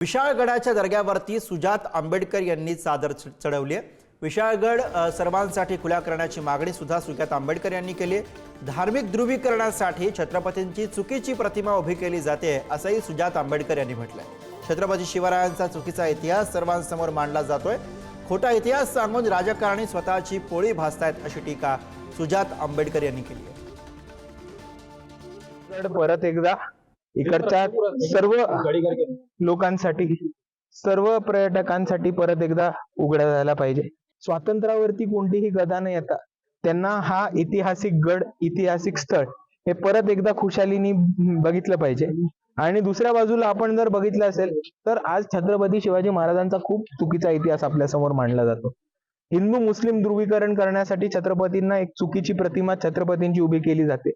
विशाळगडाच्या दर्ग्यावरती सुजात आंबेडकर यांनी चादर चढवली आहे। विशाळगड सर्वांसाठी खुला करण्याची मागणी सुद्धा सुजात आंबेडकर यांनी केली आहे। धार्मिक ध्रुवीकरणासाठी छत्रपतींची चुकीची प्रतिमा उभी केली जाते असंही सुजात आंबेडकर यांनी म्हटलंय। छत्रपती शिवरायांचा चुकीचा इतिहास सर्वांसमोर मांडला जातोय। खोटा इतिहास सांगून राजकारणी स्वतःची पोळी भासतायत अशी टीका सुजात आंबेडकर यांनी केली आहे। परत एकदा इकडच्या सर्व लोकांसाठी, सर्व पर्यटकांसाठी परत एकदा उघडा झाला पाहिजे। स्वातंत्र्यावरती कोणतीही गदा न येता त्यांना हा ऐतिहासिक गड, ऐतिहासिक स्थळ हे परत एकदा खुशालीने बघितलं पाहिजे। आणि दुसऱ्या बाजूला आपण जर बघितलं असेल तर आज छत्रपती शिवाजी महाराजांचा खूप चुकीचा इतिहास आपल्या समोर मांडला जातो। हिंदू मुस्लिम ध्रुवीकरण करण्यासाठी छत्रपतींना एक चुकीची प्रतिमा छत्रपतींची उभी केली जाते।